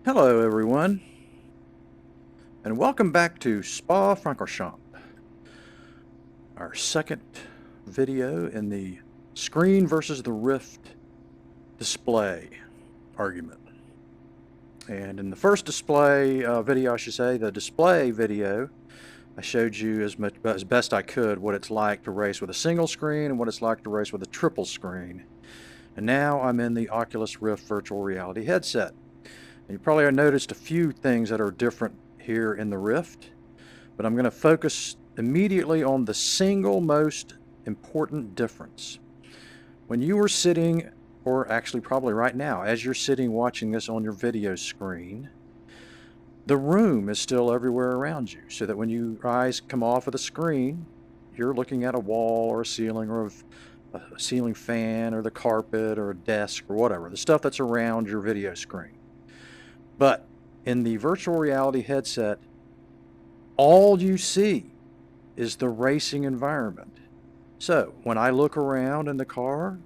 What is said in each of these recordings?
Hello everyone, and welcome back to Spa-Francorchamps, our second video in the screen versus the Rift display argument. And in the first display video, I should say, the display video, I showed you as best I could what it's like to race with a single screen and what it's like to race with a triple screen. And now I'm in the Oculus Rift virtual reality headset. You probably have noticed a few things that are different here in the Rift, but I'm going to focus immediately on the single most important difference. When you were sitting, or actually probably right now, as you're sitting watching this on your video screen, the room is still everywhere around you, so that when your eyes come off of the screen, you're looking at a wall or a ceiling or a ceiling fan or the carpet or a desk or whatever, the stuff that's around your video screen. But in the virtual reality headset, all you see is the racing environment. So when I look around in the car,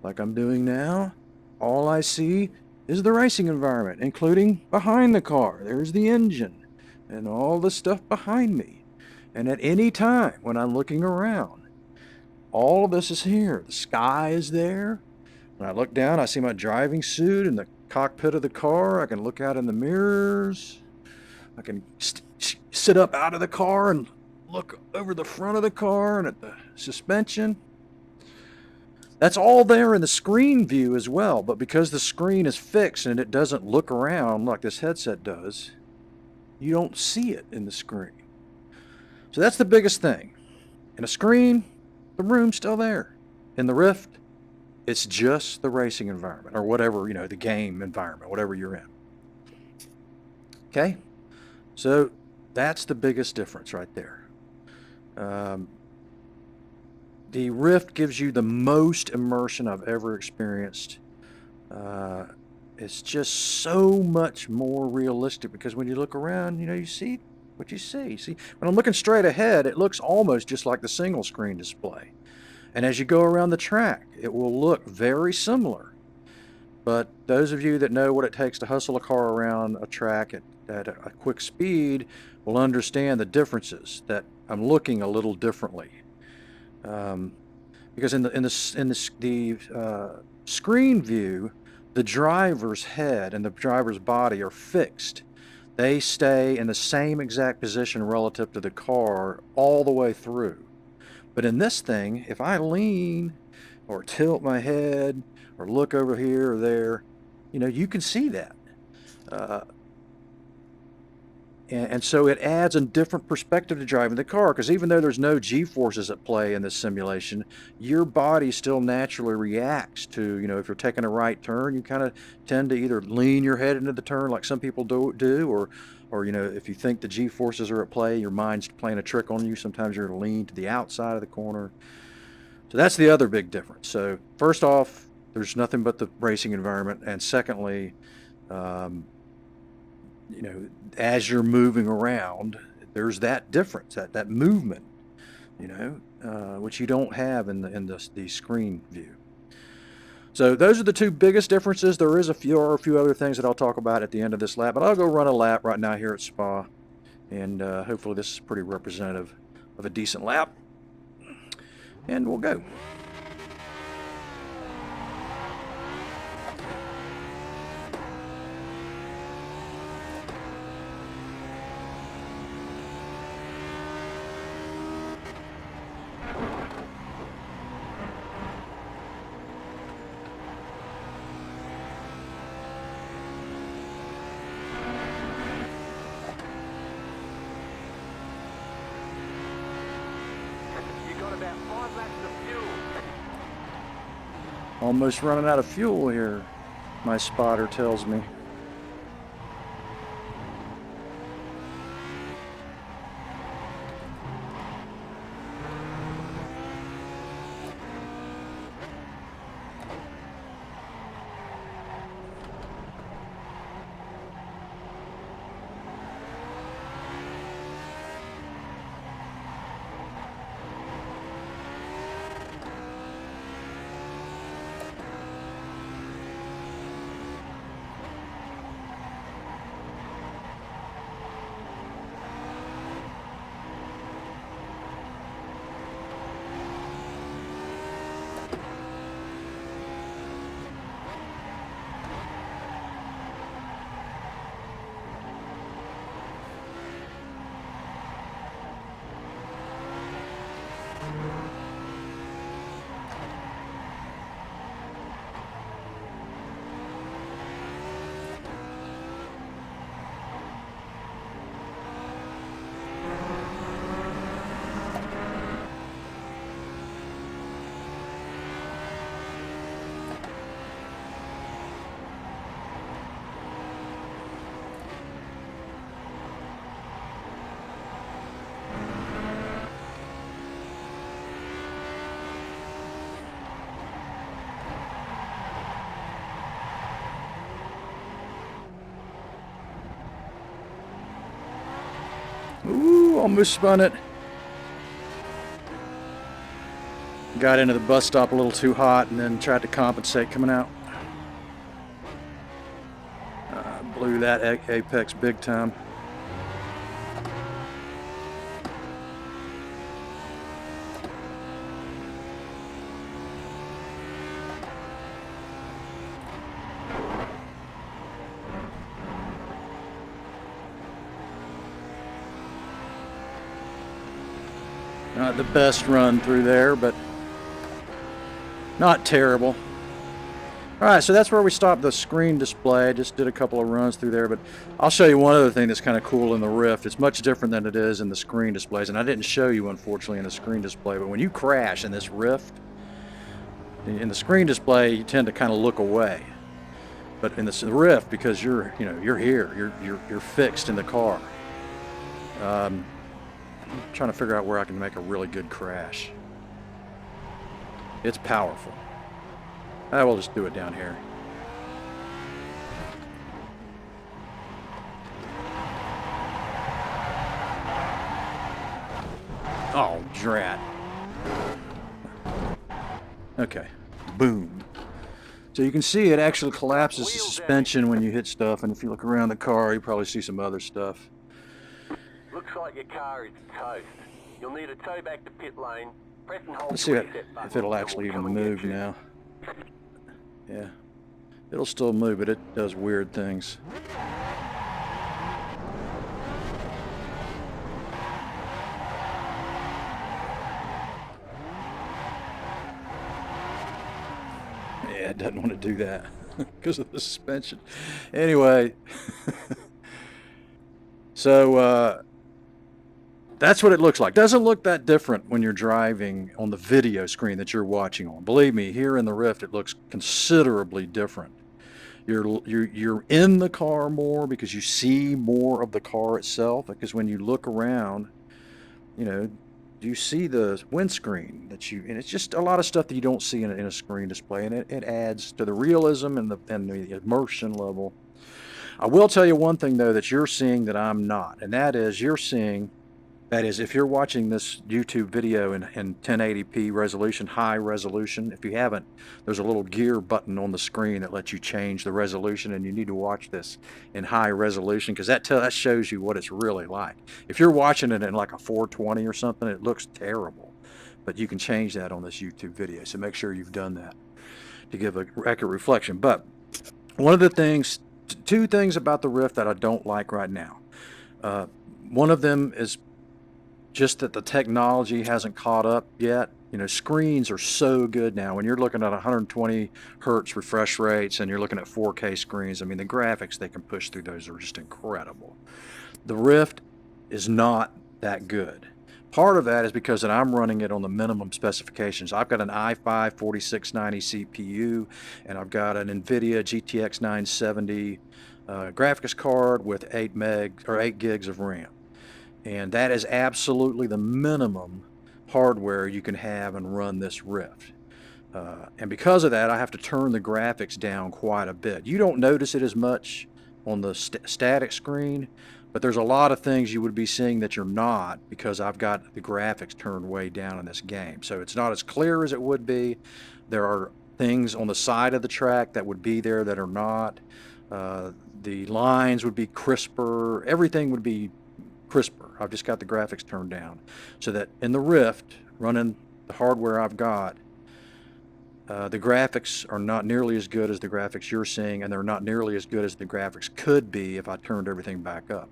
like I'm doing now, all I see is the racing environment, including behind the car. There's the engine and all the stuff behind me. And at any time when I'm looking around, all of this is here. The sky is there. When I look down, I see my driving suit in the cockpit of the car. I can look out in the mirrors. I can sit up out of the car and look over the front of the car and at the suspension. That's all there in the screen view as well, but because the screen is fixed and it doesn't look around like this headset does, you don't see it in the screen. So that's the biggest thing. In a screen, the room's still there. In the Rift, it's just the racing environment, or whatever, the game environment, whatever you're in. Okay? So that's the biggest difference right there. The Rift gives you the most immersion I've ever experienced. It's just so much more realistic because when you look around, you see what you see. See, when I'm looking straight ahead, it looks almost just like the single screen display. And as you go around the track, it will look very similar. But those of you that know what it takes to hustle a car around a track at a quick speed will understand the differences, that I'm looking a little differently. Because in the screen view, the driver's head and the driver's body are fixed. They stay in the same exact position relative to the car all the way through. But in this thing, if I lean or tilt my head or look over here or there, you can see that. And so it adds a different perspective to driving the car, because even though there's no G-forces at play in this simulation, your body still naturally reacts to, if you're taking a right turn, you kind of tend to either lean your head into the turn like some people do, or if you think the G-forces are at play, your mind's playing a trick on you, sometimes you're going to lean to the outside of the corner. So that's the other big difference. So first off, there's nothing but the racing environment, and secondly, as you're moving around, there's that difference, that movement, which you don't have in the screen view. So those are the two biggest differences. There is a few other things that I'll talk about at the end of this lap, but I'll go run a lap right now here at Spa, and hopefully this is pretty representative of a decent lap, and we'll go. About 5 laps of fuel. Almost running out of fuel here, my spotter tells me. Ooh, almost spun it. Got into the bus stop a little too hot and then tried to compensate coming out. Blew that apex big time. Not the best run through there, but not terrible. Alright, so that's where we stopped the screen display. I just did a couple of runs through there, but I'll show you one other thing that's kind of cool in the Rift. It's much different than it is in the screen displays, and I didn't show you, unfortunately, in the screen display, but when you crash in this Rift, in the screen display, you tend to kind of look away. But in the Rift, because you're here, you're fixed in the car. I'm trying to figure out where I can make a really good crash. It's powerful. I will just do it down here. Oh, drat. Okay. Boom. So you can see it actually collapses the suspension when you hit stuff, and if you look around the car, you probably see some other stuff. Looks like your car is toast. You'll need a tow back to pit lane. Press and hold. Let's see if it'll actually even move now. Yeah. It'll still move, but it does weird things. Yeah, it doesn't want to do that because of the suspension. Anyway, so that's what it looks like. Doesn't look that different when you're driving on the video screen that you're watching on. Believe me, here in the Rift, it looks considerably different. You're in the car more because you see more of the car itself. Because when you look around, you know, you see the windscreen and it's just a lot of stuff that you don't see in a screen display, and it adds to the realism and the immersion level. I will tell you one thing though that you're seeing that I'm not, and that is if you're watching this YouTube video in 1080p resolution, high resolution, if you haven't, there's a little gear button on the screen that lets you change the resolution, and you need to watch this in high resolution because that shows you what it's really like. If you're watching it in like a 420 or something, it looks terrible, but you can change that on this YouTube video, so make sure you've done that to give a accurate reflection. But one of the things, two things about the Rift that I don't like right now. One of them is just that the technology hasn't caught up yet. You know, screens are so good now. When you're looking at 120 hertz refresh rates and you're looking at 4K screens, I mean, the graphics they can push through those are just incredible. The Rift is not that good. Part of that is because I'm running it on the minimum specifications. I've got an i5 4690 CPU, and I've got an NVIDIA GTX 970 graphics card with 8 gigs of RAM. And that is absolutely the minimum hardware you can have and run this Rift. And because of that, I have to turn the graphics down quite a bit. You don't notice it as much on the static screen, but there's a lot of things you would be seeing that you're not because I've got the graphics turned way down in this game. So it's not as clear as it would be. There are things on the side of the track that would be there that are not. The lines would be crisper. Everything would be crisper. I've just got the graphics turned down so that in the Rift, running the hardware I've got, the graphics are not nearly as good as the graphics you're seeing, and they're not nearly as good as the graphics could be if I turned everything back up.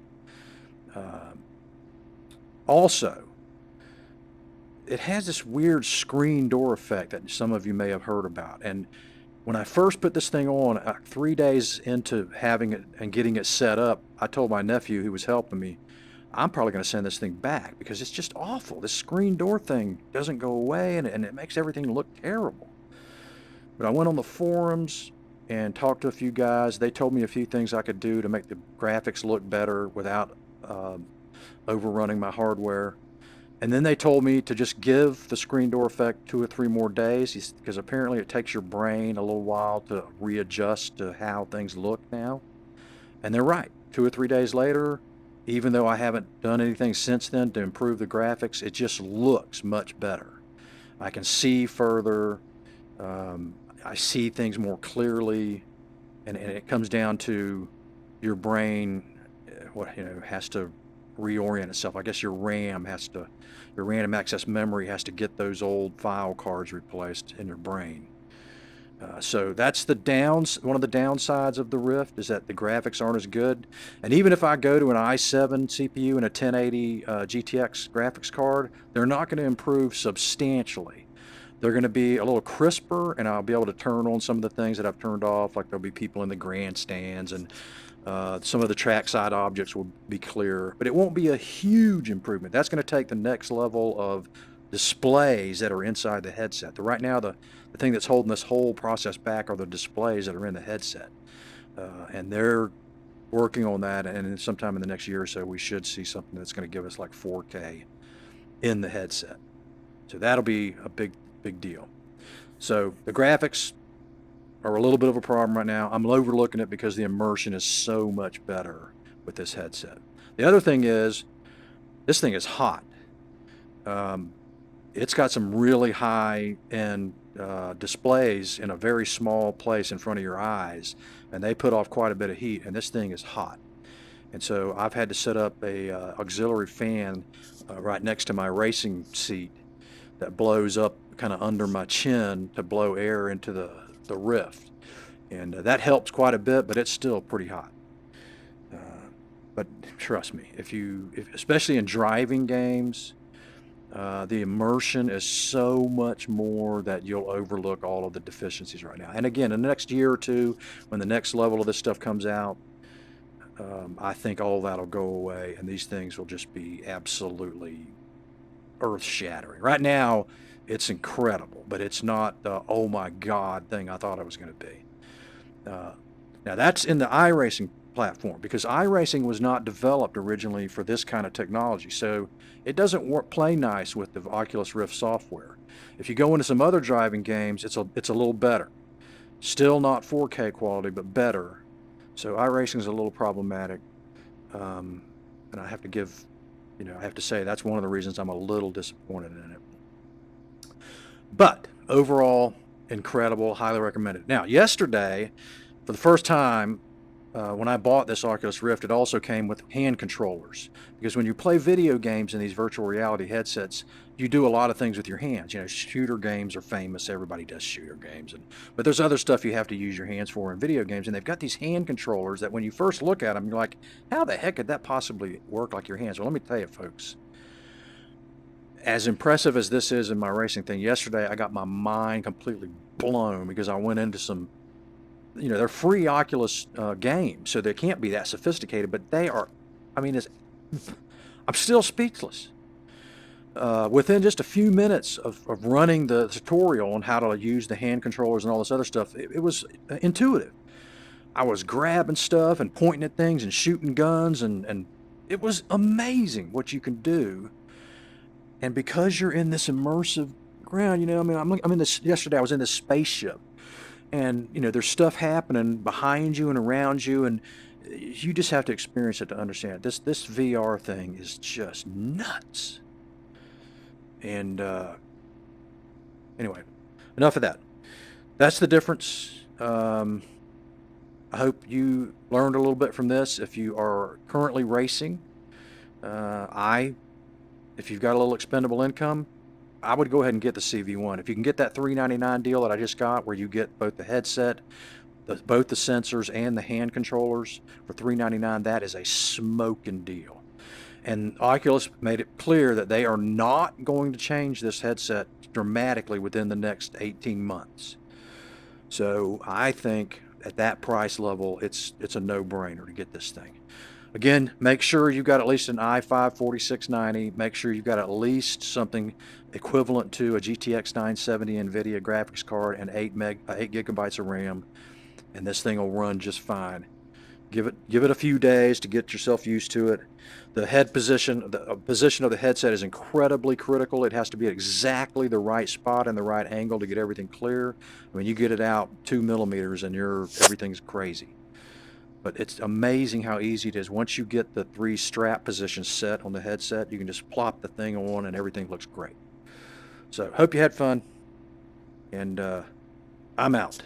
Also, it has this weird screen door effect that some of you may have heard about, and when I first put this thing on, 3 days into having it and getting it set up, I told my nephew who was helping me, I'm probably going to send this thing back because it's just awful. This screen door thing doesn't go away, and it makes everything look terrible. But I went on the forums and talked to a few guys. They told me a few things I could do to make the graphics look better without overrunning my hardware. And then they told me to just give the screen door effect 2 or 3 more days because apparently it takes your brain a little while to readjust to how things look now. And they're right. 2 or 3 days later, even though I haven't done anything since then to improve the graphics, it just looks much better. I can see further. I see things more clearly, and it comes down to your brain, has to reorient itself. I guess your random access memory has to get those old file cards replaced in your brain. So that's one of the downsides of the Rift is that the graphics aren't as good. And even if I go to an i7 CPU and a 1080 GTX graphics card, they're not going to improve substantially. They're going to be a little crisper, and I'll be able to turn on some of the things that I've turned off, like there'll be people in the grandstands, and some of the trackside objects will be clearer. But it won't be a huge improvement. That's going to take the next level of displays that are inside the headset. Right now, the thing that's holding this whole process back are the displays that are in the headset. And they're working on that, and sometime in the next year or so, we should see something that's going to give us like 4K in the headset. So that'll be a big deal. So the graphics are a little bit of a problem right now. I'm overlooking it because the immersion is so much better with this headset. The other thing is, this thing is hot. It's got some really high-end displays in a very small place in front of your eyes, and they put off quite a bit of heat, and this thing is hot. And so I've had to set up a auxiliary fan right next to my racing seat that blows up kind of under my chin to blow air into the Rift. And that helps quite a bit, but it's still pretty hot. But trust me, especially in driving games, the immersion is so much more that you'll overlook all of the deficiencies right now. And again, in the next year or two, when the next level of this stuff comes out, I think all that'll go away, and these things will just be absolutely earth-shattering. Right now, it's incredible, but it's not the oh my god thing I thought it was going to be. Now that's in the iRacing platform, because iRacing was not developed originally for this kind of technology, so it doesn't play nice with the Oculus Rift software. If you go into some other driving games, it's a little better. Still not 4K quality, but better. So iRacing is a little problematic, and I have to say that's one of the reasons I'm a little disappointed in it. But overall, incredible, highly recommended. Now, yesterday, for the first time, when I bought this Oculus Rift, it also came with hand controllers. Because when you play video games in these virtual reality headsets, you do a lot of things with your hands. Shooter games are famous. Everybody does shooter games. But there's other stuff you have to use your hands for in video games. And they've got these hand controllers that when you first look at them, you're like, how the heck could that possibly work like your hands? Well, let me tell you, folks. As impressive as this is in my racing thing, yesterday I got my mind completely blown because I went into some, they're free Oculus games, so they can't be that sophisticated, but they are, I'm still speechless. Within just a few minutes of running the tutorial on how to use the hand controllers and all this other stuff, it was intuitive. I was grabbing stuff and pointing at things and shooting guns, and it was amazing what you can do. And because you're in this immersive ground, I'm in this. Yesterday I was in this spaceship, and there's stuff happening behind you and around you, and you just have to experience it to understand it. This VR thing is just nuts. And anyway, enough of that. That's the difference. I hope you learned a little bit from this. If you are currently racing, if you've got a little expendable income, I would go ahead and get the CV1. If you can get that $399 deal that I just got, where you get both the headset, both the sensors, and the hand controllers for $399, that is a smoking deal. And Oculus made it clear that they are not going to change this headset dramatically within the next 18 months. So I think at that price level, it's a no-brainer to get this thing. Again, make sure you've got at least an i5 4690. Make sure you've got at least something equivalent to a GTX 970 NVIDIA graphics card and 8 gigabytes of RAM, and this thing will run just fine. Give it a few days to get yourself used to it. The head position, the position of the headset is incredibly critical. It has to be exactly the right spot and the right angle to get everything clear. I mean, you get it out 2 millimeters and everything's crazy. But it's amazing how easy it is. Once you get the 3 strap positions set on the headset, you can just plop the thing on and everything looks great. So hope you had fun, and I'm out.